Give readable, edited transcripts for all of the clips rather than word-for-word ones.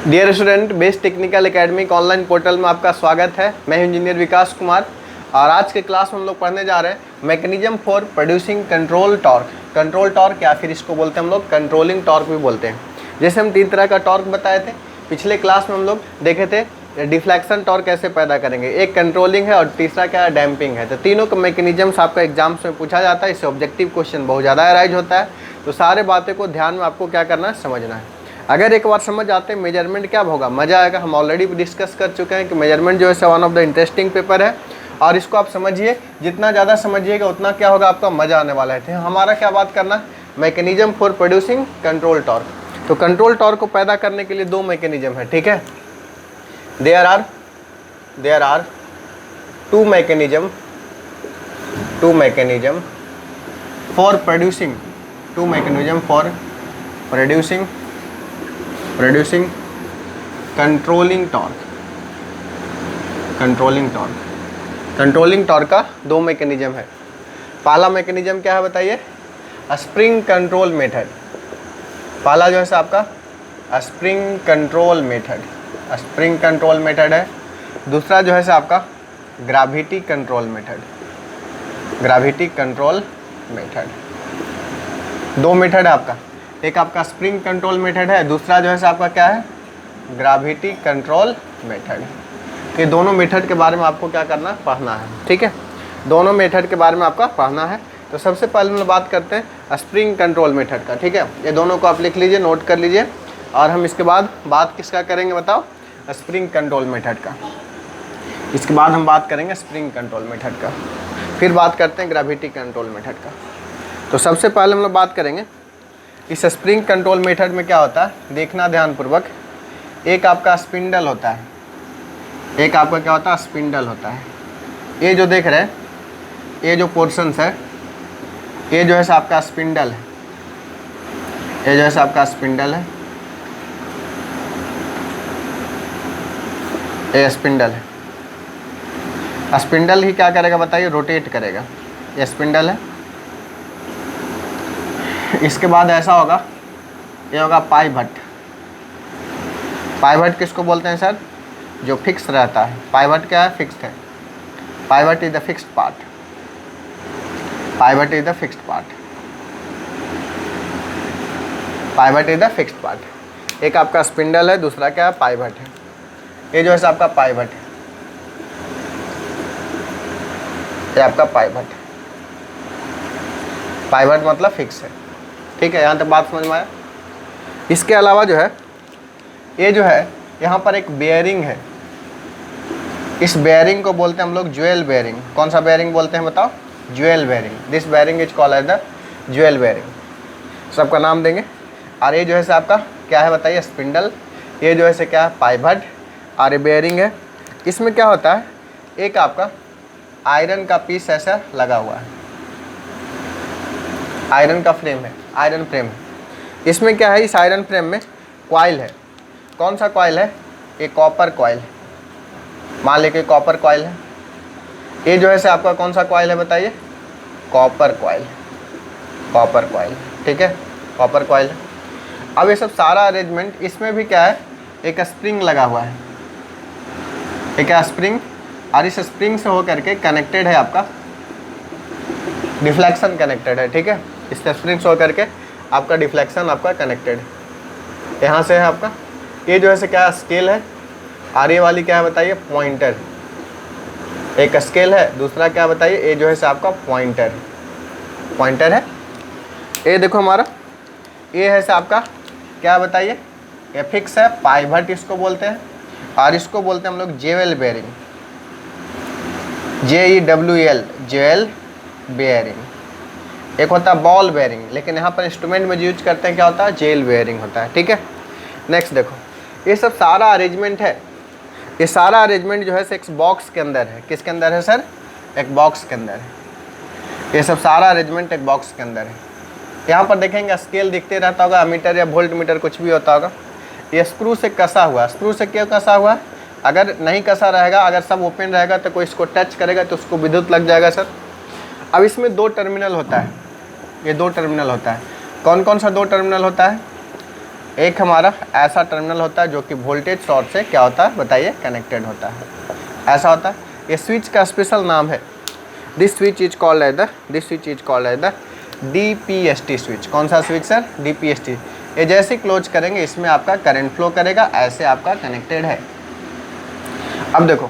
Dear student, best technical academic online portal में आपका स्वागत है। मैं हूं इंजीनियर विकास कुमार और आज के क्लास में हम लोग पढ़ने जा रहे हैं mechanism for producing control torque. Control torque या फिर इसको बोलते हैं हम लोग कंट्रोलिंग टॉर्क भी बोलते हैं। जैसे हम 3 तरह का टॉर्क बताए थे पिछले क्लास में, हम लोग देखे थे डिफ्लेक्शन टॉर्क कैसे पैदा करेंगे, एक कंट्रोलिंग है और तीसरा क्या है, डैम्पिंग है। तो तीनों का मैकेनिज्म्स आपका एग्जाम्स में पूछा जाता है। इससे ऑब्जेक्टिव क्वेश्चन बहुत ज़्यादा अराइज होता है। तो सारे बातें को ध्यान में आपको क्या करना है, समझना है। अगर एक बार समझ आते हैं मेजरमेंट क्या होगा, मज़ा आएगा। हम ऑलरेडी डिस्कस कर चुके हैं कि मेजरमेंट जो है one of the interesting paper है और इसको आप समझिए, जितना ज़्यादा समझिएगा उतना क्या होगा, आपका मज़ा आने वाला है। हमारा क्या बात करना है, mechanism for producing control torque. तो कंट्रोल टॉर्क को पैदा करने के लिए 2 मैकेनिज्म है, ठीक है। There are two mechanism for producing controlling torque का 2 मैकेनिज्म है। पहला मैकेनिज्म क्या है बताइए, स्प्रिंग कंट्रोल मेथड। पहला जो है आपका स्प्रिंग कंट्रोल मेथड है। दूसरा जो है आपका ग्रेविटी कंट्रोल मेथड। 2 मेथड है आपका, एक आपका स्प्रिंग कंट्रोल मेथड है, दूसरा जो है आपका क्या है, ग्रेविटी कंट्रोल मेथड। ये दोनों मेथड के बारे में आपको क्या करना, पढ़ना है, ठीक है। दोनों मेथड के बारे में आपका पढ़ना है। तो सबसे पहले हम लोग बात करते हैं स्प्रिंग कंट्रोल मेथड का, ठीक है। ये दोनों को आप लिख लीजिए, नोट कर लीजिए। और हम इसके बाद बात किसका करेंगे बताओ, स्प्रिंग कंट्रोल मेथड का। इसके बाद हम बात करेंगे स्प्रिंग कंट्रोल मेथड का, फिर बात करते हैं ग्रेविटी कंट्रोल मेथड का। तो सबसे पहले हम लोग बात करेंगे इस स्प्रिंग कंट्रोल मेथड में क्या होता है, देखना ध्यानपूर्वक। एक आपका स्पिंडल होता है, एक आपका क्या होता है, स्पिंडल होता है। ये जो देख रहे हैं, ये जो पोर्शंस है, ये जो है आपका स्पिंडल है, ये जो है आपका स्पिंडल है, ये स्पिंडल है। स्पिंडल ही क्या करेगा बताइए, रोटेट करेगा। ये स्पिंडल है। इसके बाद ऐसा होगा, ये होगा पाइवट। पाइवट किसको बोलते हैं सर, जो फिक्स रहता है। पाइवट क्या है, फिक्स्ड है। Pivot is the fixed part. Pivot is the fixed part. एक आपका स्पिंडल है, दूसरा क्या है, पाइवट है। ये जो है आपका पाइवट है, ये आपका पाइवट मतलब फिक्स है, ठीक है। यहाँ तक बात समझ में आया। इसके अलावा जो है, ये जो है यहाँ पर एक बेयरिंग है। इस बेयरिंग को बोलते हैं हम लोग ज्वेल बेयरिंग। कौन सा बेयरिंग बोलते हैं बताओ, jewel bearing. This bearing is called as the jewel bearing. सबका नाम देंगे। और ये जो है आपका क्या है बताइए, स्पिंडल। ये जो है क्या है, पाइवट। और ये बेयरिंग है। इसमें क्या होता है, एक आपका आयरन का पीस ऐसा लगा हुआ है, आयरन का फ्रेम है, आयरन फ्रेम है। इसमें क्या है, इस आयरन फ्रेम में कॉइल है। कौन सा कॉइल है, ये कॉपर कॉइल है। मान लेके कॉपर कॉइल है। ये जो है आपका कौन सा कॉइल है बताइए, कॉपर कॉइल, ठीक है, कॉपर कॉइल है। अब ये सब सारा अरेंजमेंट, इसमें भी क्या है, एक स्प्रिंग लगा हुआ है, एक स्प्रिंग। और इस स्प्रिंग से होकर के कनेक्टेड है आपका डिफ्लेक्शन कनेक्टेड है, ठीक है। इस स्प्रिंग से होकर के आपका डिफ्लेक्शन आपका कनेक्टेड है, यहाँ से है आपका। ये जो है क्या स्केल है, और ये वाली क्या है बताइए, पॉइंटर। एक स्केल है, दूसरा क्या बताइए, ये जो है आपका पॉइंटर है। ये देखो हमारा, ये है आपका क्या बताइए, ये फिक्स है, पाइवट इसको बोलते हैं। और इसको बोलते हैं हम लोग jewel bearing, JEWL, jewel bearing. एक होता है बॉल बेयरिंग, लेकिन यहाँ पर इंस्ट्रूमेंट में यूज करते हैं क्या होता है, जेल बेयरिंग होता है, ठीक है। नेक्स्ट देखो, ये सब सारा अरेंजमेंट है। ये सारा अरेंजमेंट जो है एक बॉक्स के अंदर है। किसके अंदर है सर, एक बॉक्स के अंदर है। ये सब सारा अरेंजमेंट एक बॉक्स के अंदर है। यहाँ पर देखेंगे स्केल दिखते रहता होगा, मीटर या वोल्ट मीटर कुछ भी होता होगा। ये स्क्रू से कसा हुआ, स्क्रू से क्यों कसा हुआ है, अगर नहीं कसा रहेगा, अगर सब ओपन रहेगा तो कोई इसको टच करेगा तो उसको विद्युत लग जाएगा सर। अब इसमें 2 टर्मिनल होता है, ये 2 टर्मिनल होता है। कौन कौन सा 2 टर्मिनल होता है, एक हमारा ऐसा टर्मिनल होता है जो कि वोल्टेज सोर्स से क्या होता है बताइए, कनेक्टेड होता है, ऐसा होता है। ये स्विच का स्पेशल नाम है, this switch is called as DPST switch. कौन सा स्विच सर? DPST। ये जैसे क्लोज करेंगे इसमें आपका करंट फ्लो करेगा, ऐसे आपका कनेक्टेड है। अब देखो,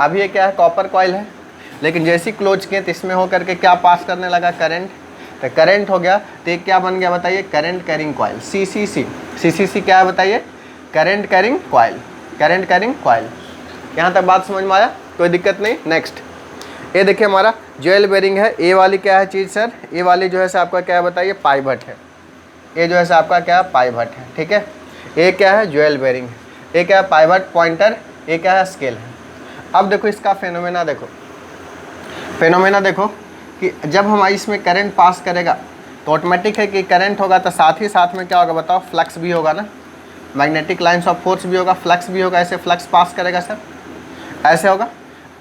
अब ये क्या है, कॉपर कॉइल है, लेकिन जैसे ही क्लोज किए तो इसमें होकर के क्या पास करने लगा, करंट। तो करंट हो गया तो ये क्या बन गया बताइए, करंट कैरिंग कॉइल, CCC क्या है बताइए, करंट कैरिंग कॉइल। यहाँ तक बात समझ में आया, कोई दिक्कत नहीं। नेक्स्ट ये देखिए हमारा ज्वेल बेरिंग है। ए वाली क्या है चीज़ सर? ए वाली जो है सर आपका क्या है बताइए, पाइवट है। ये जो है सर आपका क्या है, पाइवट है, ठीक है। ये क्या है, ज्वेल बेरिंग है। ये क्या है, पाइवट पॉइंटर। ये क्या है, स्केल है। अब देखो इसका फेनोमेना देखो कि जब हम इसमें करंट पास करेगा तो ऑटोमेटिक है कि करंट होगा, तो साथ ही साथ में क्या होगा बताओ, फ्लक्स भी होगा ना, मैग्नेटिक लाइन्स ऑफ फोर्स भी होगा, फ्लक्स भी होगा। ऐसे फ्लक्स पास करेगा सर, ऐसे होगा।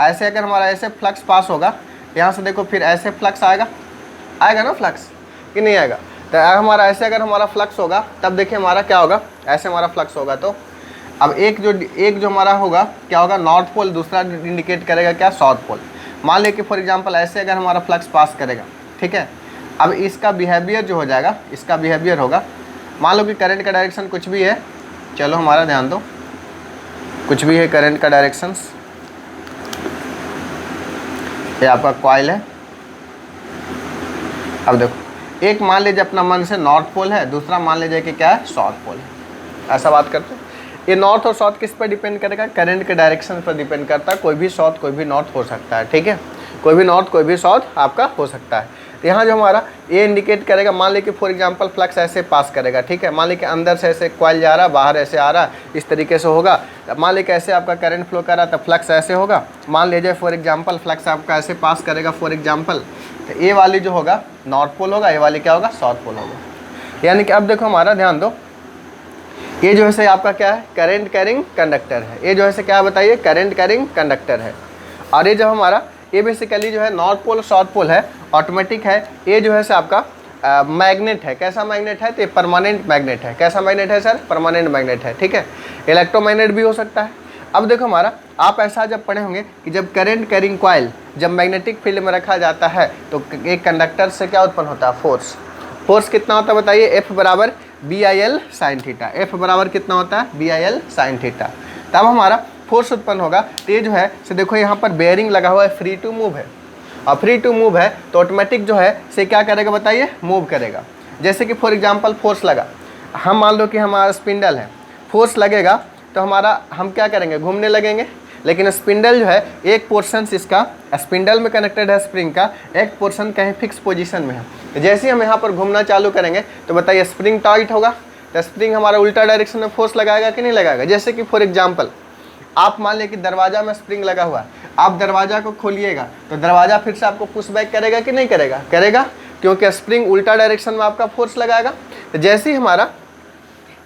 ऐसे अगर हमारा ऐसे फ्लक्स पास होगा, यहाँ से देखो फिर ऐसे फ्लक्स आएगा ना फ्लक्स, कि नहीं आएगा? तो हमारा ऐसे अगर हमारा फ्लक्स होगा तब देखिए हमारा क्या होगा, ऐसे हमारा फ्लक्स होगा। तो अब एक जो हमारा होगा क्या होगा, नॉर्थ पोल, दूसरा इंडिकेट करेगा क्या, साउथ पोल। मान लें कि फॉर एग्जांपल ऐसे अगर हमारा फ्लक्स पास करेगा, ठीक है। अब इसका बिहेवियर जो हो जाएगा, इसका बिहेवियर होगा, मान लो कि करंट का डायरेक्शन कुछ भी है, चलो हमारा ध्यान दो, कुछ भी है करंट का डायरेक्शंस, ये आपका कॉइल है। अब देखो, एक मान लीजिए अपना मन से नॉर्थ पोल है, दूसरा मान लीजिए कि क्या है, साउथ पोल है, ऐसा बात करते हैं। ये नॉर्थ और साउथ किस पर डिपेंड करेगा, करंट के डायरेक्शन पर डिपेंड करता है। कोई भी साउथ कोई भी नॉर्थ हो सकता है, ठीक है, कोई भी नॉर्थ कोई भी साउथ आपका हो सकता है। तो यहाँ जो हमारा ये इंडिकेट करेगा, मान लीजिए कि फॉर एग्जांपल फ्लक्स ऐसे पास करेगा, ठीक है। मान लीजिए कि अंदर से ऐसे कॉइल जा रहा है, बाहर ऐसे आ रहा है, इस तरीके से होगा। मान लीजिए ऐसे आपका करंट फ्लो कर रहा है तो फ्लक्स ऐसे होगा। मान लीजिए फॉर एग्जांपल फ्लक्स आपका ऐसे पास करेगा फॉर एग्जांपल, तो ये वाली जो होगा नॉर्थ पोल होगा, ये वाली क्या होगा, साउथ पोल होगा। यानी कि अब देखो हमारा ध्यान दो, ये जो है से आपका क्या है, करंट कैरिंग कंडक्टर है। ये जो है से क्या बताइए, करंट कैरिंग कंडक्टर है। और ये जो हमारा ये बेसिकली जो है नॉर्थ पोल साउथ पोल है, ऑटोमेटिक है। ये जो है से आपका मैग्नेट है। कैसा मैग्नेट है, तो ये परमानेंट मैग्नेट है। कैसा मैग्नेट है सर, परमानेंट मैग्नेट है, ठीक है। इलेक्ट्रोमैग्नेट भी हो सकता है। अब देखो हमारा, आप ऐसा जब पढ़े होंगे कि जब करंट कैरिंग कॉइल जब मैग्नेटिक फील्ड में रखा जाता है तो एक कंडक्टर से क्या उत्पन्न होता है, फोर्स कितना होता है बताइए, F बराबर BIL साइन थीटा। F बराबर कितना होता है, BIL साइन थीटा। तब हमारा फोर्स उत्पन्न होगा। तो ये जो है से देखो यहाँ पर बेयरिंग लगा हुआ है, फ्री टू मूव है। और फ्री टू मूव है तो ऑटोमेटिक जो है से क्या करेगा बताइए, मूव करेगा। जैसे कि फॉर एग्जांपल फोर्स लगा, हम मान लो कि हमारा स्पिंडल है, फोर्स लगेगा तो हमारा हम क्या करेंगे, घूमने लगेंगे। लेकिन स्पिंडल जो है, एक पोर्शन इसका स्पिंडल में कनेक्टेड है स्प्रिंग का, एक पोर्शन कहीं फिक्स पोजीशन में है। जैसे ही हम यहाँ पर घूमना चालू करेंगे तो बताइए स्प्रिंग टाइट होगा, तो स्प्रिंग हमारा उल्टा डायरेक्शन में फोर्स लगाएगा कि नहीं लगाएगा। जैसे कि फॉर एग्जांपल आप मान लें कि दरवाजा में स्प्रिंग लगा हुआ है, आप दरवाजा को खोलिएगा तो दरवाजा फिर से आपको पुश बैक करेगा कि नहीं करेगा, करेगा, क्योंकि स्प्रिंग उल्टा डायरेक्शन में आपका फोर्स लगाएगा। तो जैसे ही हमारा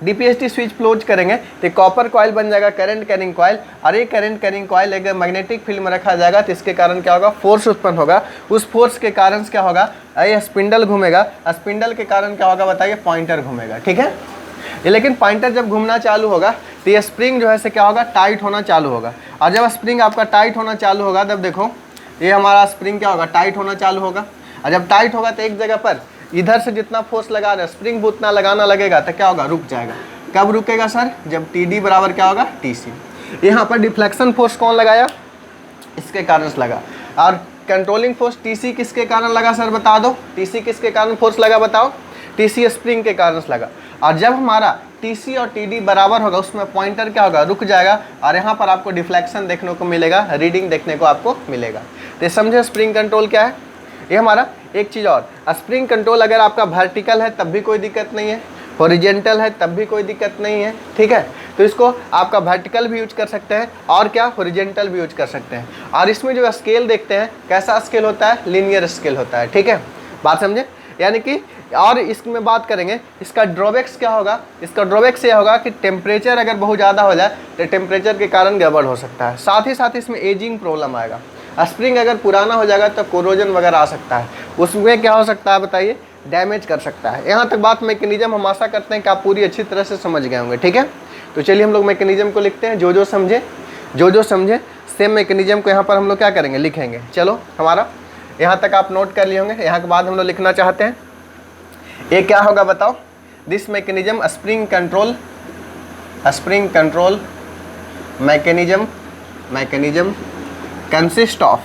DPST स्विच क्लोज करेंगे तो कॉपर कॉइल बन जाएगा करंट कैरिंग कॉइल। और ये करंट कैरिंग कॉइल अगर मैग्नेटिक फील्ड में रखा जाएगा तो इसके कारण क्या होगा, फोर्स उत्पन्न होगा। उस फोर्स के कारण क्या होगा, ये स्पिंडल घूमेगा, स्पिंडल के कारण क्या होगा बताइए, पॉइंटर घूमेगा, ठीक है। लेकिन पॉइंटर जब घूमना चालू होगा तो ये स्प्रिंग जो है से क्या होगा, टाइट होना चालू होगा। और जब स्प्रिंग आपका टाइट होना चालू होगा तब देखो ये हमारा स्प्रिंग क्या होगा, टाइट होना चालू होगा। और जब टाइट होगा तो एक जगह पर इधर से जितना फोर्स लगा रहे स्प्रिंग वो उतना लगाना लगेगा, तो क्या होगा, रुक जाएगा। कब रुकेगा सर, जब TD बराबर क्या होगा, TC। यहाँ पर डिफ्लेक्शन फोर्स कौन लगाया, इसके कारण लगा। और कंट्रोलिंग फोर्स TC किसके कारण लगा सर बता दो, TC किसके कारण फोर्स लगा बताओ, TC स्प्रिंग के कारण लगा। और जब हमारा TC और TD बराबर होगा उसमें पॉइंटर क्या होगा, रुक जाएगा। और यहाँ पर आपको डिफ्लेक्शन देखने को मिलेगा, रीडिंग देखने को आपको मिलेगा। तो समझे स्प्रिंग कंट्रोल क्या है। ये हमारा एक चीज़ और, स्प्रिंग कंट्रोल अगर आपका वर्टिकल है तब भी कोई दिक्कत नहीं है, हॉरिजेंटल है तब भी कोई दिक्कत नहीं है, ठीक है। तो इसको आपका वर्टिकल भी यूज कर सकते हैं और क्या, हॉरिजेंटल भी यूज कर सकते हैं। और इसमें जो स्केल देखते हैं कैसा स्केल होता है, लीनियर स्केल होता है, ठीक है, बात समझे। यानी कि और इसमें बात करेंगे इसका ड्रॉबैक्स क्या होगा, इसका ड्रॉबैक्स ये होगा कि टेम्परेचर अगर बहुत ज़्यादा हो जाए तो टेम्परेचर के कारण गड़बड़ हो सकता है। साथ ही साथ इसमें एजिंग प्रॉब्लम आएगा। स्प्रिंग अगर पुराना हो जाएगा तो कोरोजन वगैरह आ सकता है। उसमें क्या हो सकता है बताइए, डैमेज कर सकता है। यहाँ तक बात मैकेनिज्म हम आशा करते हैं कि आप पूरी अच्छी तरह से समझ गए होंगे, ठीक है। तो चलिए हम लोग मैकेनिज्म को लिखते हैं, जो जो समझे सेम मैकेनिज्म को यहाँ पर हम लोग क्या करेंगे, लिखेंगे। चलो हमारा यहाँ तक आप नोट कर लिए होंगे। यहाँ के बाद हम लोग लिखना चाहते हैं, ये क्या होगा बताओ। This mechanism spring control mechanism consist of,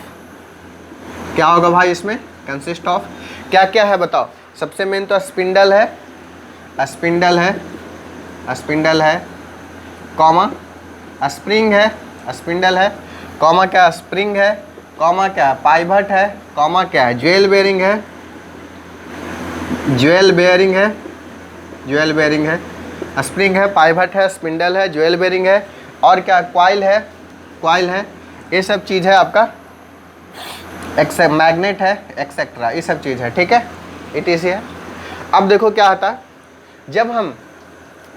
क्या होगा भाई इसमें, कंसिस्ट ऑफ क्या क्या है बताओ। सबसे मेन तो स्पिंडल है, कॉमा स्प्रिंग है, स्पिंडल है, कॉमा क्या स्प्रिंग है, कॉमा क्या पाइवट है, कॉमा क्या है ज्वेल बेयरिंग है, स्प्रिंग है, पाइवट है, स्पिंडल है, ज्वेल बेयरिंग है, और क्या क्वाइल है, ये सब चीज़ है आपका, मैग्नेट है, एक्सेट्रा, ये सब चीज़ है, ठीक है, ETC है। अब देखो क्या आता है, जब हम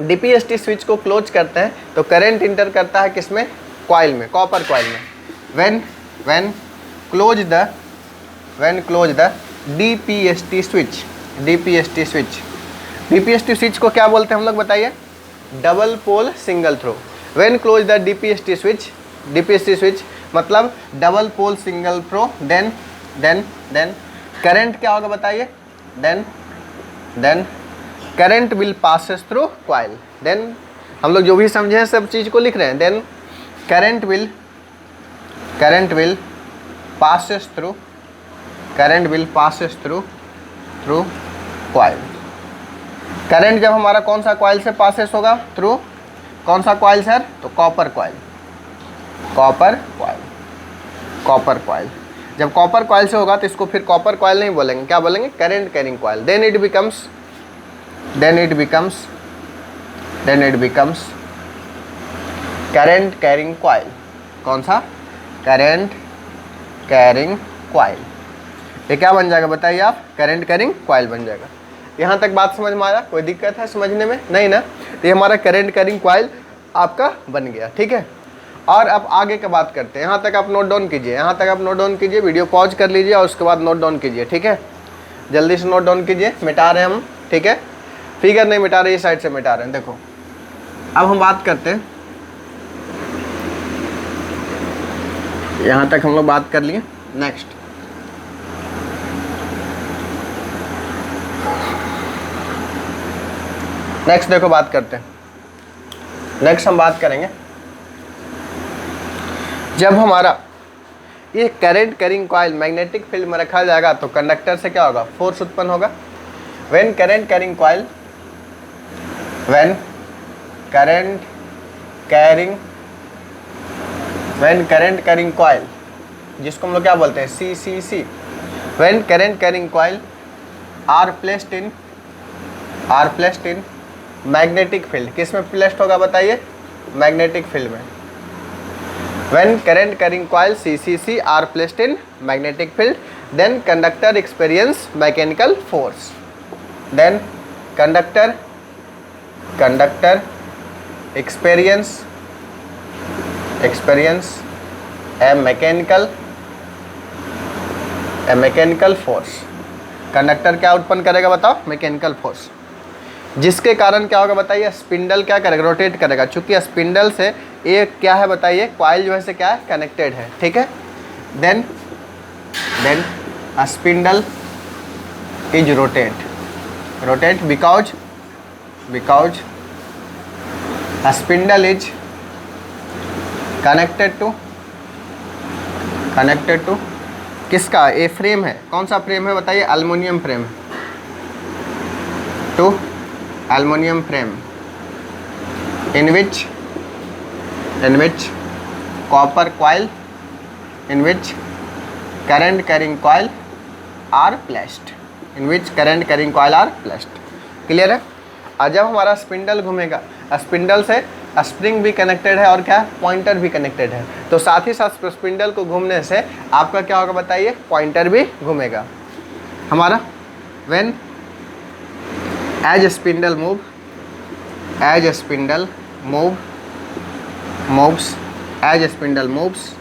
DPST स्विच को क्लोज करते हैं तो करंट इंटर करता है किसमें, कॉइल में, कॉपर कॉइल में। When close the DPST switch को क्या बोलते हैं हम लोग बताइए, double pole single throw. When close the DPST switch मतलब double pole single throw, then current क्या होगा बताइए, then current will passes through coil. Then हम लोग जो भी समझे हैं सब चीज़ को लिख रहे हैं। Then current will passes through coil. Current जब हमारा कौन सा कॉइल से पासेस होगा, थ्रू कौन सा कॉइल सर, तो कॉपर कॉइल। जब कॉपर कॉइल से होगा तो इसको फिर कॉपर कॉइल नहीं बोलेंगे, क्या बोलेंगे, current carrying coil. Then it becomes current carrying coil. कौन सा, करंट कैरिंग कॉइल। ये क्या बन जाएगा बताइए आप, करंट कैरिंग कॉइल बन जाएगा। यहाँ तक बात समझ में आया, कोई दिक्कत है समझने में, नहीं ना। तो ये हमारा करंट कैरिंग कॉइल आपका बन गया, ठीक है। और अब आगे का बात करते हैं। यहाँ तक आप नोट डाउन कीजिए, वीडियो पॉज कर लीजिए और उसके बाद नोट डाउन कीजिए, ठीक है। जल्दी से नोट डाउन कीजिए, मिटा रहे हैं हम, ठीक है। फिगर नहीं मिटा रहे, इस साइड से मिटा रहे हैं। देखो अब हम बात करते हैं, यहाँ तक हम लोग बात कर लिए। नेक्स्ट देखो बात करते हैं। नेक्स्ट हम बात करेंगे, जब हमारा ये current carrying coil magnetic field में रखा जाएगा तो कंडक्टर से क्या होगा, फोर्स उत्पन्न होगा। व्हेन करंट कैरिंग कॉइल, जिसको हम लोग क्या बोलते हैं, CCC। When current carrying coil are placed in magnetic field, किस में प्लेस्ड होगा बताइए, मैग्नेटिक फील्ड में। When current carrying coil CCC are placed in magnetic field, then conductor experience mechanical force. Then conductor experience a mechanical force. Conductor क्या उत्पन्न करेगा बताओ, mechanical force, जिसके कारण क्या होगा बताइए, स्पिंडल क्या करेगा, रोटेट करेगा। चूंकि स्पिंडल से एक क्या है बताइए, कॉइल जो है से क्या है, कनेक्टेड है, ठीक है। Then spindle is rotate because spindle is connected to किसका, ये फ्रेम है, कौन सा फ्रेम है बताइए, aluminium frame, to aluminium frame in which copper coil, in which current carrying coil are placed, clear है। और जब हमारा स्पिंडल घूमेगा, स्पिंडल से स्प्रिंग भी कनेक्टेड है और क्या, पॉइंटर भी कनेक्टेड है। तो साथ ही साथ स्पिंडल को घूमने से आपका क्या होगा बताइए, पॉइंटर भी घूमेगा हमारा। When as spindle moves,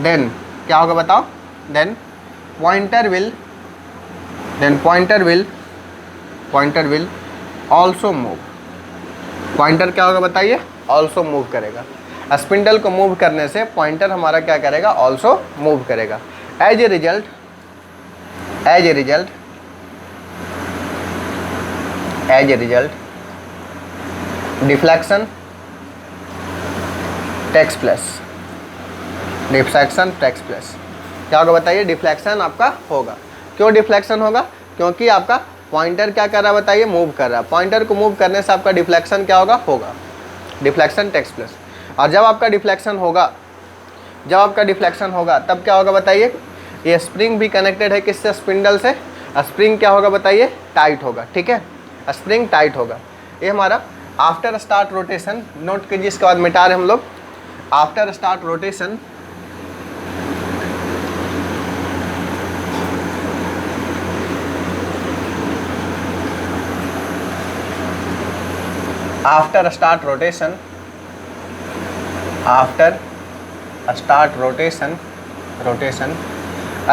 then क्या होगा बताओ, then pointer will pointer will also move. Pointer क्या होगा बताइए, ऑल्सो मूव करेगा। स्पिंडल को मूव करने से पॉइंटर हमारा क्या करेगा, ऑल्सो मूव करेगा। As a result deflection takes place. Deflection takes place क्या होगा बताइए, डिफ्लेक्शन आपका होगा। क्यों डिफ्लेक्शन होगा, क्योंकि आपका पॉइंटर क्या कर रहा है बताइए, मूव कर रहा है। पॉइंटर को मूव करने से आपका डिफ्लेक्शन क्या होगा, डिफ्लेक्शन टेक्स प्लेस। और जब आपका डिफ्लेक्शन होगा तब क्या होगा बताइए, ये स्प्रिंग भी कनेक्टेड है किससे, स्पिंडल से। स्प्रिंग क्या होगा बताइए, टाइट होगा। ठीक है, स्प्रिंग टाइट होगा। ये हमारा आफ्टर स्टार्ट रोटेशन, नोट कीजिए, इसके बाद मिटा रहे हम लोग। After start rotation after start rotation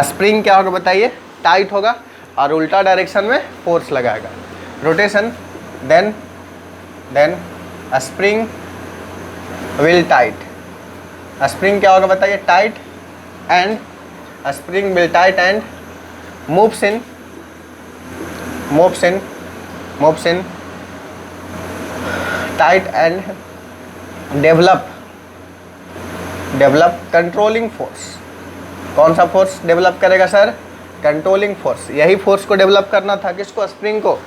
spring क्या होगा बताइए, टाइट होगा और उल्टा डायरेक्शन में फोर्स लगाएगा। Rotation then spring will tight. Spring क्या होगा बताइए, tight, and spring will tight and moves in tight and develop controlling force. कौन सा फोर्स डेवलप करेगा सर, कंट्रोलिंग फोर्स। यही फोर्स को डेवलप करना था, किसको, स्प्रिंग को।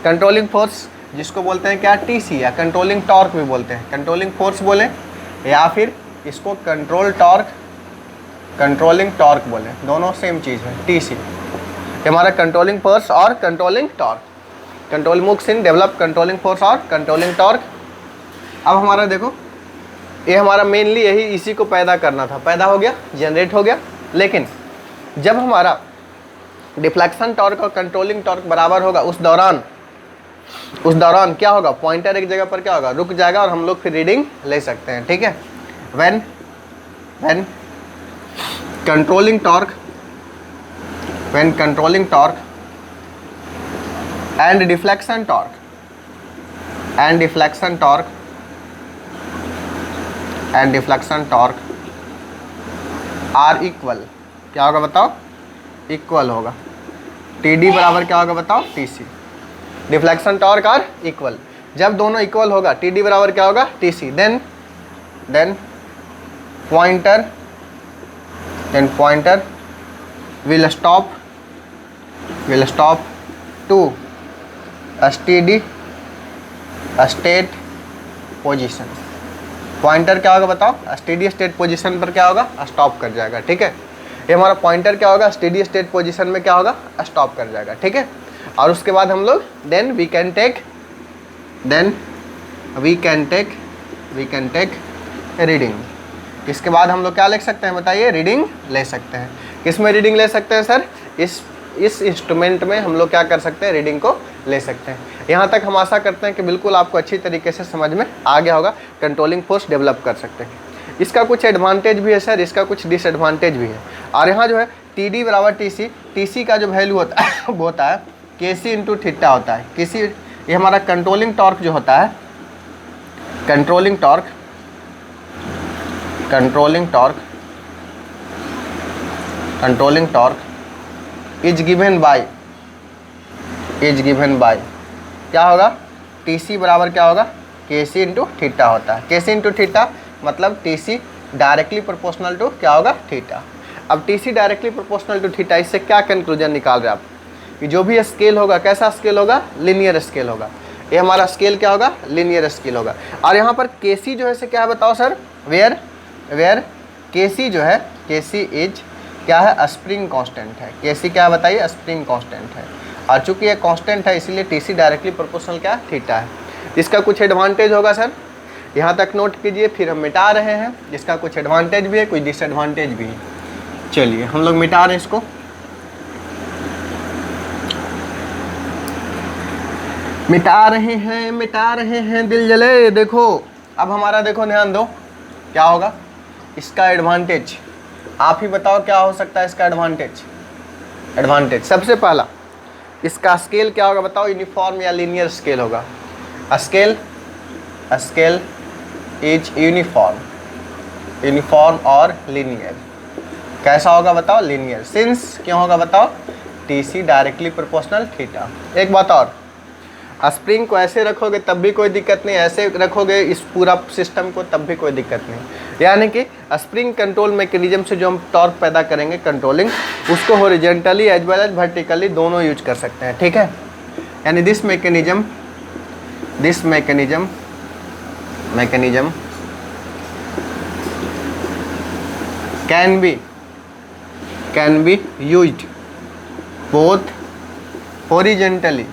कंट्रोलिंग फोर्स जिसको बोलते हैं क्या, टीसी, या कंट्रोलिंग टॉर्क भी बोलते हैं। कंट्रोलिंग फोर्स बोले या फिर इसको कंट्रोलिंग टॉर्क बोले, दोनों सेम चीज़ है। टीसी हमारा कंट्रोलिंग फोर्स और controlling torque. Control moves in develop controlling force और कंट्रोलिंग टॉर्क। अब हमारा देखो, ये हमारा मेनली यही इसी को पैदा करना था, पैदा हो गया, जनरेट हो गया। लेकिन जब हमारा डिफ्लेक्शन टॉर्क और कंट्रोलिंग टॉर्क बराबर होगा, उस दौरान क्या होगा, पॉइंटर एक जगह पर क्या होगा, रुक जाएगा और हम लोग फिर रीडिंग ले सकते हैं। ठीक है, when controlling torque and deflection torque are equal, क्या होगा बताओ, इक्वल होगा। TD बराबर क्या होगा बताओ, TC। Deflection torque are equal, जब दोनों इक्वल होगा, TD बराबर क्या होगा, TC। Then pointer will stop to steady state position. Pointer क्या होगा बताओ, स्टेडी स्टेट पोजीशन पर क्या होगा, स्टॉप कर जाएगा। ठीक है, ये हमारा पॉइंटर क्या होगा, स्टेडी स्टेट पोजीशन में क्या होगा, स्टॉप कर जाएगा। ठीक है, और उसके बाद हम लोग then we can take reading. इसके बाद हम लोग क्या लिख सकते हैं बताइए, रीडिंग ले सकते हैं। किस में रीडिंग ले सकते हैं सर, इस इंस्ट्रूमेंट में हम लोग क्या कर सकते हैं, रीडिंग को ले सकते हैं। यहाँ तक हम आशा करते हैं कि बिल्कुल आपको अच्छी तरीके से समझ में आ गया होगा। कंट्रोलिंग फोर्स डेवलप कर सकते हैं। इसका कुछ एडवांटेज भी है सर, इसका कुछ डिसएडवांटेज भी है। और यहाँ जो है TD बराबर TC का जो वैल्यू होता है वो होता है KC इंटू थीटा होता है। ये हमारा कंट्रोलिंग टॉर्क जो होता है, controlling torque is given by क्या होगा, TC बराबर क्या होगा, KC इंटू थीटा होता है। KC इंटू थीटा मतलब TC डायरेक्टली प्रोपोर्शनल टू क्या होगा, थीटा। अब TC directly proportional to theta, इससे क्या कंक्लूजन निकाल रहे हैं आप, कि जो भी स्केल होगा कैसा स्केल होगा, लिनियर स्केल होगा। ये हमारा स्केल क्या होगा, लिनियर स्केल होगा। और यहाँ पर KC जो है से क्या है बताओ सर, वेयर KC जो है, KC इज क्या है, स्प्रिंग कांस्टेंट है। KC क्या बताइए, स्प्रिंग कांस्टेंट है। और चूंकि ये कांस्टेंट है इसीलिए TC डायरेक्टली प्रोपोर्शनल क्या है, थीटा है। इसका कुछ एडवांटेज होगा सर, यहाँ तक नोट कीजिए, फिर हम मिटा रहे हैं। इसका कुछ एडवांटेज भी है, कुछ डिसएडवांटेज भी है। चलिए हम लोग मिटा रहे हैं इसको। मिटा रहे हैं दिल जले। देखो अब हमारा, देखो ध्यान दो, क्या होगा इसका एडवांटेज, आप ही बताओ क्या हो सकता है इसका एडवांटेज। सबसे पहला इसका स्केल क्या होगा बताओ, यूनिफॉर्म या लीनियर स्केल होगा। स्केल इज यूनिफॉर्म और लीनियर। कैसा होगा बताओ, लीनियर। सिंस क्यों होगा बताओ, टीसी डायरेक्टली प्रोपोर्शनल थीटा। एक बात और, स्प्रिंग को ऐसे रखोगे तब भी कोई दिक्कत नहीं, ऐसे रखोगे इस पूरा सिस्टम को तब भी कोई दिक्कत नहीं। यानी कि स्प्रिंग कंट्रोल मैकेनिज्म से जो हम टॉर्क पैदा करेंगे कंट्रोलिंग, उसको horizontally as well as vertically दोनों यूज कर सकते हैं, ठीक है। यानी this mechanism can be used both horizontally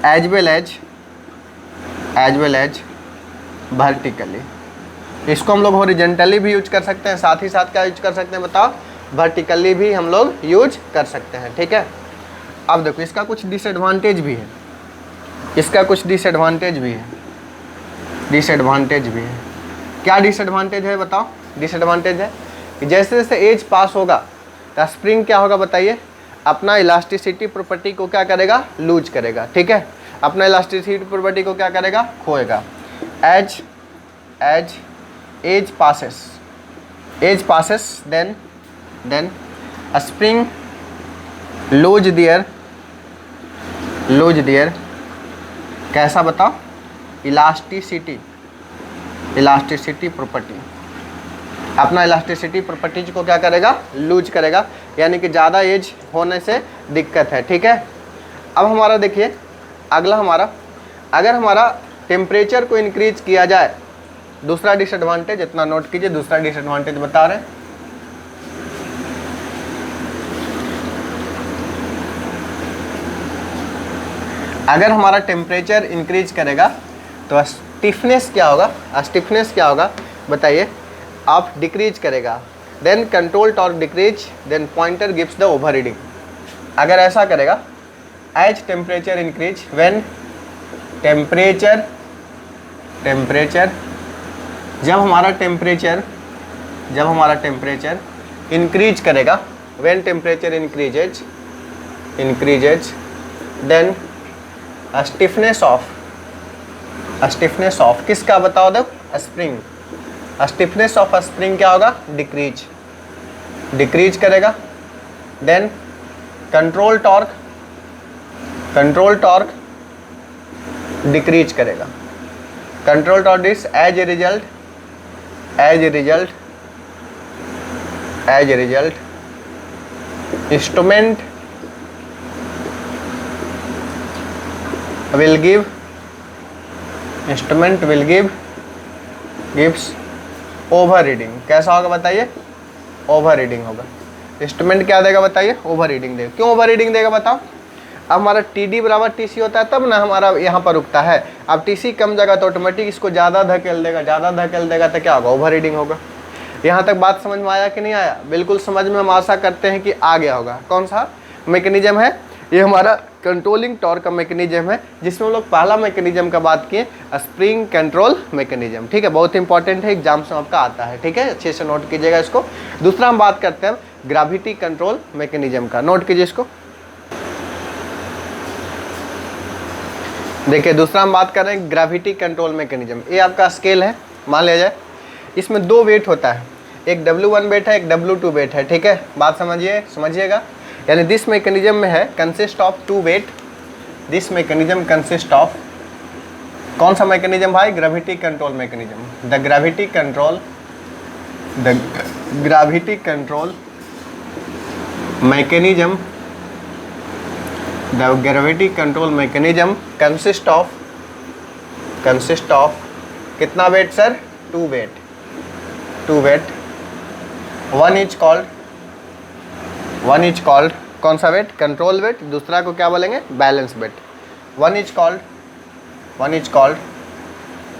as well as vertically। इसको हम लोग हॉरिजॉन्टली भी यूज कर सकते हैं, साथ ही साथ क्या यूज कर सकते हैं बताओ, वर्टिकली भी हम लोग यूज कर सकते हैं, ठीक है। अब देखो इसका कुछ डिसएडवांटेज भी है, क्या डिसएडवांटेज है बताओ। डिसएडवांटेज है कि जैसे जैसे एज पास होगा तो स्प्रिंग क्या होगा बताइए, अपना इलास्टिसिटी प्रॉपर्टी को क्या करेगा, लूज करेगा, ठीक है। अपना इलास्टिसिटी प्रॉपर्टी को क्या करेगा, खोएगा। As as passes then spring loose there कैसा बताओ, इलास्टिसिटी प्रॉपर्टी, अपना इलास्टिसिटी प्रॉपर्टीज को क्या करेगा, लूज करेगा। यानी कि ज़्यादा एज होने से दिक्कत है, ठीक है। अब हमारा देखिए अगला हमारा, अगर हमारा टेम्परेचर को इंक्रीज किया जाए, दूसरा डिसएडवांटेज, इतना नोट कीजिए, दूसरा डिसएडवांटेज बता रहे हैं। अगर हमारा टेम्परेचर इंक्रीज करेगा तो स्टिफनेस क्या होगा बताइए, आप डिक्रीज करेगा। Then control torque decrease, then pointer gives the over reading. अगर ऐसा करेगा, as temperature increase, when temperature जब हमारा टेम्परेचर इंक्रीज करेगा, when temperature increases then stiffness of किसका बताओ, दो स्प्रिंग। स्टिफनेस ऑफ स्प्रिंग क्या होगा, डिक्रीज करेगा। देन कंट्रोल टॉर्क डिक्रीज करेगा। Control torque is as a result instrument will gives over reading. कैसा होगा बताइए, ओवर रीडिंग होगा। इंस्ट्रूमेंट क्या देगा बताइए, ओवर रीडिंग देगा। क्यों ओवर रीडिंग देगा बताओ, अब हमारा TD बराबर TC होता है तब ना हमारा यहाँ पर रुकता है। अब TC कम जगह तो ऑटोमेटिक इसको ज़्यादा धकेल देगा, तो क्या होगा, ओवर रीडिंग होगा। यहाँ तक बात समझ में आया कि नहीं आया, बिल्कुल समझ में, हम आशा करते हैं कि आ गया होगा। कौन सा मैकेनिज्म है ये, हमारा कंट्रोलिंग टॉर्क का मैकेनिज्म है, जिसमें हम लोग पहला मैकेनिज्म का बात किए, स्प्रिंग कंट्रोल मैकेनिज्म, ठीक है। बहुत इंपॉर्टेंट है, एग्जाम्स में आपका आता है, ठीक है, अच्छे से नोट कीजिएगा इसको। दूसरा हम बात करते हैं ग्रेविटी कंट्रोल मैकेनिज्म का, नोट कीजिए इसको। देखिए दूसरा हम बात कर रहे हैं ग्रेविटी कंट्रोल मैकेनिज्म। ये आपका स्केल है, मान लिया जाए इसमें 2 वेट होता है, एक W1 वेट है, एक W2 वेट है, ठीक है। बात समझिएगा। यानी दिस मैकेनिज्म में है consist of 2 weight. This mechanism consist of, कौन सा मैकेनिज्म भाई, gravity control mechanism. The gravity control mechanism consist of कितना weight sir, 2 weight. One is called कौन सा वेट, कंट्रोल वेट। दूसरा को क्या बोलेंगे, balance weight. One is called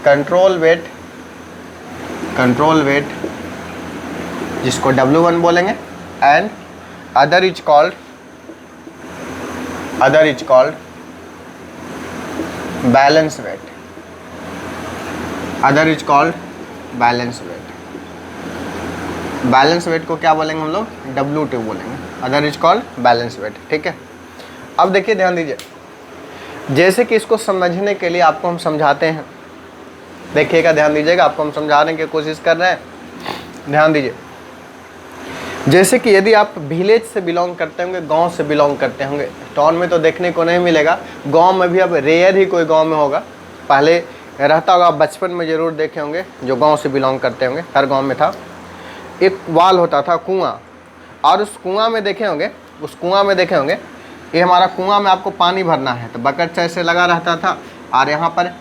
control weight जिसको W1 बोलेंगे, and other is called balance weight. Balance weight को क्या बोलेंगे हम लोग, W2 बोलेंगे। Other is called balance weight. ठीक है, अब देखिए ध्यान दीजिए, जैसे कि इसको समझने के लिए आपको हम समझाते हैं, देखिएगा ध्यान दीजिएगा, आपको हम समझाने की कोशिश कर रहे हैं, ध्यान दीजिए। जैसे कि यदि आप विलेज से बिलोंग करते होंगे, गांव से बिलोंग करते होंगे, टाउन में तो देखने को नहीं मिलेगा, गांव में भी अब रेयर ही कोई गांव में होगा, पहले रहता होगा, बचपन में ज़रूर देखे होंगे जो गांव से बिलोंग करते होंगे, हर गांव में था, एक वाल होता था कुआं, और उस कुआं में देखे होंगे, उस कुआं में देखे होंगे, ये हमारा कुआं में आपको पानी भरना है तो बकेट से ऐसे लगा रहता था, और यहाँ पर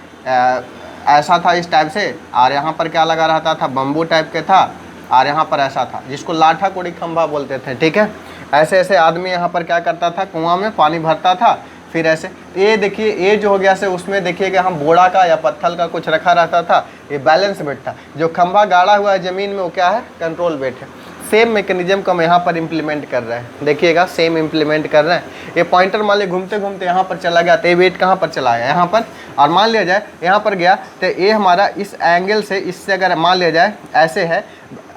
ऐसा था इस टाइप से, और यहाँ पर क्या लगा रहता था, बम्बू टाइप के था, और यहाँ पर ऐसा था जिसको लाठा कोड़ी खंभा बोलते थे। ठीक है, ऐसे ऐसे आदमी यहाँ पर क्या करता था, कुआं में पानी भरता था, फिर ऐसे ये देखिए, ये जो हो गया से उसमें देखिएगा हम बोड़ा का या पत्थर का कुछ रखा रहता था, ये बैलेंस बेट था। जो खंभा गाड़ा हुआ है ज़मीन में वो क्या है, कंट्रोल बेट है। सेम मैकेनिज्म को हम यहाँ पर इम्प्लीमेंट कर रहे हैं, देखिएगा सेम इम्प्लीमेंट कर रहे हैं। ये पॉइंटर मान लिया घूमते घूमते यहाँ पर चला गया, तो ये वेट कहाँ पर चला गया, यहाँ पर, और मान लिया जाए यहाँ पर गया तो ये हमारा इस एंगल से, इससे अगर मान लिया जाए ऐसे है,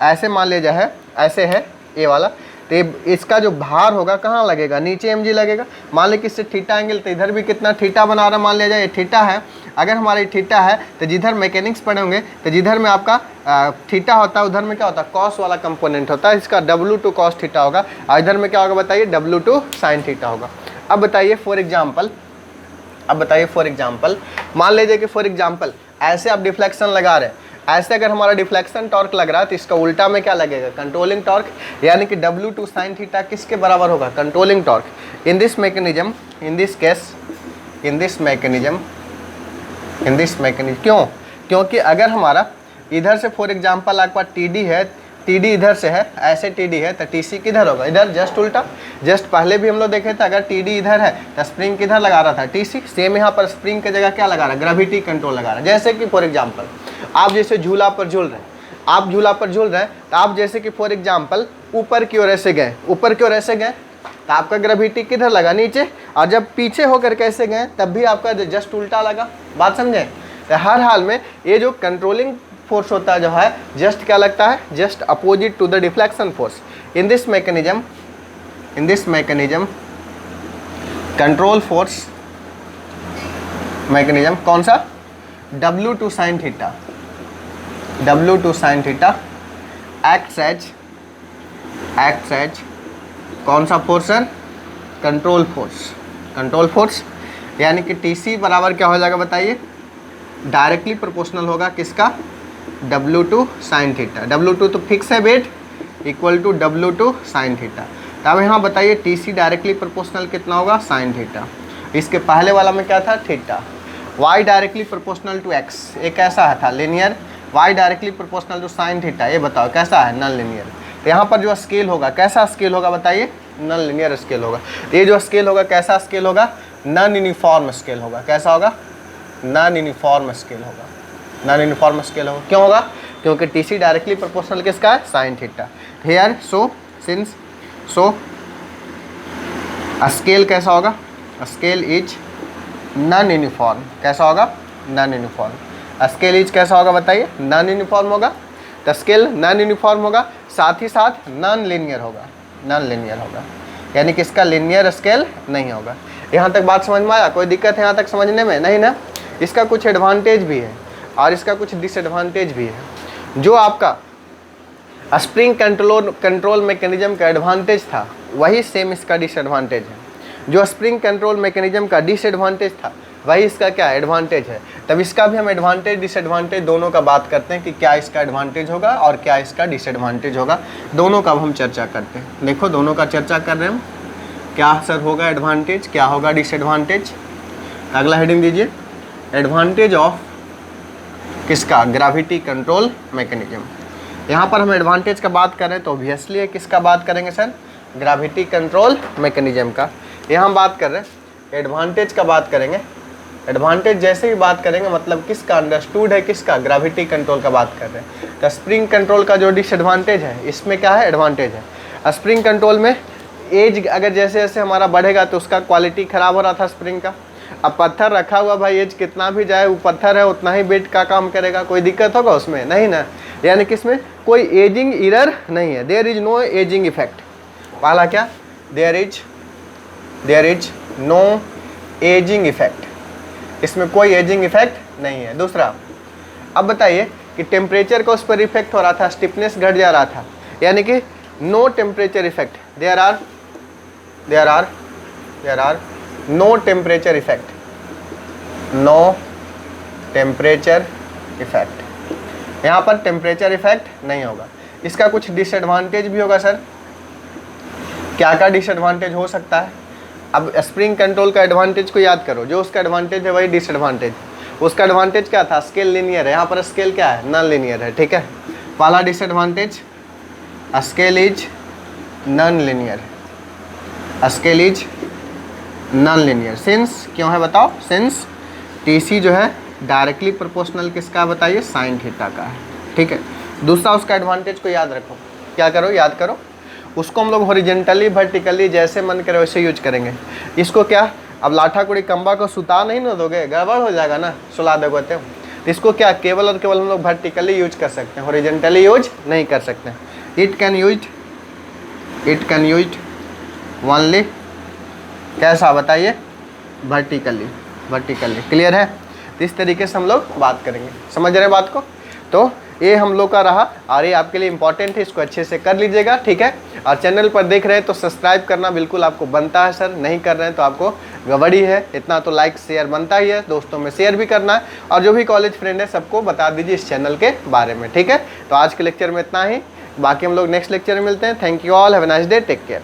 ऐसे मान लिया जाए ऐसे है ये वाला, तो इसका जो भार होगा कहाँ लगेगा, नीचे mg लगेगा। मान लीजिए इससे थीटा एंगल, तो इधर भी कितना थीटा बना रहा है, मान लिया जाए ये थीटा है, अगर हमारी थीटा है तो जिधर मैकेनिक्स पढ़े होंगे तो जिधर में आपका थीटा होता है उधर में क्या होता है, कॉस वाला कंपोनेंट होता है, इसका W2 कॉस थीटा होगा, और इधर में क्या होगा बताइए, W2 साइन थीटा होगा। अब बताइए फॉर एग्जाम्पल, मान लीजिए कि फॉर एग्जाम्पल ऐसे आप डिफ्लेक्शन लगा रहे हैं, ऐसे अगर हमारा डिफ्लेक्शन टॉर्क लग रहा है तो इसका उल्टा में क्या लगेगा, कंट्रोलिंग टॉर्क, यानी कि W2 साइन थीटा किसके बराबर होगा, controlling torque. In this mechanism, in this case, in this mechanism क्यों, क्योंकि अगर हमारा इधर से फॉर एग्जांपल आपका TD है, TD इधर से है, ऐसे TD है तो TC किधर होगा, इधर, जस्ट उल्टा। जस्ट पहले भी हम लोग देखे थे, अगर TD इधर है तो स्प्रिंग किधर लगा रहा था, TC। सेम यहाँ पर स्प्रिंग की जगह क्या लगा रहा है, ग्रेविटी कंट्रोल लगा रहा है। जैसे कि फॉर एग्जाम्पल आप जैसे झूला पर झूल रहे हैं, आप झूला पर झूल रहे हैं, तो आप जैसे कि फॉर एग्जाम्पल ऊपर की ओर ऐसे गए, ऊपर की ओर ऐसे गए, तो आपका ग्रेविटी किधर लगा, नीचे, और जब पीछे होकर कैसे गए तब भी आपका जस्ट उल्टा लगा। बात समझे, तो हर हाल में ये जो कंट्रोलिंग फोर्स होता है जो है, जस्ट क्या लगता है, just opposite to the deflection force. In this mechanism control force mechanism कौन सा, W2 sine theta, W2 sine theta acts as कौन सा फोर्स है, कंट्रोल फोर्स, यानी कि TC बराबर क्या हो जाएगा बताइए, डायरेक्टली प्रोपोर्शनल होगा किसका, W2 साइन थीटा। W2 तो फिक्स है weight, equal to W2 sine theta. तो अब यहाँ बताइए TC डायरेक्टली प्रोपोर्शनल कितना होगा, साइन थीटा। इसके पहले वाला में क्या था, theta. Y directly proportional to X, ये कैसा था, linear. Y directly proportional to sine theta, ये बताओ कैसा है, नॉन लिनियर। तो यहाँ पर जो स्केल होगा, कैसा स्केल होगा बताइए, नॉन लिनियर स्केल होगा। ये जो स्केल होगा कैसा स्केल होगा, नॉन यूनिफॉर्म स्केल होगा। कैसा होगा, नॉन यूनिफॉर्म स्केल होगा, नॉन यूनिफॉर्म स्केल होगा। क्यों होगा, क्योंकि TC डायरेक्टली प्रोपोर्शनल किसका है, sine theta. Here so since so scale कैसा होगा, स्केल इज नॉन यूनिफॉर्म। कैसा होगा, नॉन यूनिफॉर्म। स्केल इज कैसा होगा बताइए, नॉन यूनिफॉर्म होगा। तो स्केल नॉन यूनिफॉर्म होगा, साथ ही साथ नॉन लीनियर होगा, नॉन लीनियर होगा, यानी कि इसका लीनियर स्केल नहीं होगा। यहाँ तक बात समझ में आया, कोई दिक्कत है यहाँ तक समझने में, नहीं ना। इसका कुछ एडवांटेज भी है और इसका कुछ डिसएडवांटेज भी है। जो आपका स्प्रिंग कंट्रोल मैकेनिज्म का एडवांटेज था वही सेम इसका डिसएडवांटेज है। जो स्प्रिंग कंट्रोल मैकेनिज्म का डिसएडवांटेज था वही इसका क्या एडवांटेज है। तब इसका भी हम एडवांटेज डिसएडवांटेज दोनों का बात करते हैं कि क्या इसका एडवांटेज होगा और क्या इसका डिसएडवांटेज होगा, दोनों का अब हम चर्चा करते हैं। देखो दोनों का चर्चा कर रहे हैं हम, क्या सर होगा एडवांटेज, क्या होगा डिसएडवांटेज। अगला हेडिंग दीजिए, एडवांटेज ऑफ किसका, ग्रेविटी कंट्रोल मैकेनिज्म। यहाँ पर हम एडवांटेज का बात करें तो ऑब्वियसली किसका बात करेंगे सर, ग्रेविटी कंट्रोल मैकेनिज्म का। यहाँ हम बात कर रहे हैं एडवांटेज का बात करेंगे। एडवांटेज जैसे ही बात करेंगे मतलब किसका अंडरस्टूड है, किसका, ग्रेविटी कंट्रोल का बात कर रहे हैं। तो स्प्रिंग कंट्रोल का जो डिसएडवांटेज है इसमें क्या है, एडवांटेज है। स्प्रिंग कंट्रोल में एज अगर जैसे जैसे हमारा बढ़ेगा तो उसका क्वालिटी ख़राब हो रहा था स्प्रिंग का। अब पत्थर रखा हुआ भाई, एज कितना भी जाए वो पत्थर है, उतना ही वेट का काम करेगा, कोई दिक्कत होगा उसमें, नहीं ना। यानी कि इसमें कोई एजिंग एरर नहीं है, there is no ageing effect. पहला क्या, there is no ageing effect, इसमें कोई एजिंग इफेक्ट नहीं है। दूसरा, अब बताइए कि टेम्परेचर का उस पर इफेक्ट हो रहा था, स्टिफनेस घट जा रहा था, यानी कि no temperature effect, there are no temperature effect, no temperature effect, यहाँ पर टेम्परेचर इफेक्ट नहीं होगा। इसका कुछ डिसएडवांटेज भी होगा सर, क्या क्या डिसएडवांटेज हो सकता है? अब स्प्रिंग कंट्रोल का एडवांटेज को याद करो, जो उसका एडवांटेज है वही डिसएडवांटेज। उसका एडवांटेज क्या था? स्केल लीनियर है, यहाँ पर स्केल क्या है? नॉन लीनियर है, ठीक है। पहला disadvantage, scale is non linear, scale is non linear. Since क्यों है बताओ? सिंस टीसी जो है डायरेक्टली प्रोपोर्शनल किसका बताइए? साइन थीटा का है, ठीक है। दूसरा उसका एडवांटेज को याद रखो, क्या करो? याद करो, उसको हम लोग हॉरिजेंटली वर्टिकली जैसे मन करे वैसे यूज करेंगे। इसको क्या, अब लाठा कुड़ी कम्बा को सुता नहीं ना दोगे, गड़बड़ हो जाएगा ना, सुला दोगे तो इसको क्या केवल और केवल हम लोग वर्टिकली यूज कर सकते हैं, हॉरिजेंटली यूज नहीं कर सकते। इट कैन यूज ओनली कैसा बताइए? वर्टिकली, क्लियर है? इस तरीके से हम लोग बात करेंगे, समझ रहे हैं बात को? तो ये हम लोग का रहा और ये आपके लिए इंपॉर्टेंट है, इसको अच्छे से कर लीजिएगा, ठीक है। और चैनल पर देख रहे हैं तो सब्सक्राइब करना बिल्कुल आपको बनता है सर, नहीं कर रहे हैं तो आपको गड़बड़ी है, इतना तो लाइक शेयर बनता ही है, दोस्तों में शेयर भी करना है और जो भी कॉलेज फ्रेंड है सबको बता दीजिए इस चैनल के बारे में, ठीक है। तो आज के लेक्चर में इतना ही, बाकी हम लोग नेक्स्ट लेक्चर में मिलते हैं। Thank you all, have a nice day, take care.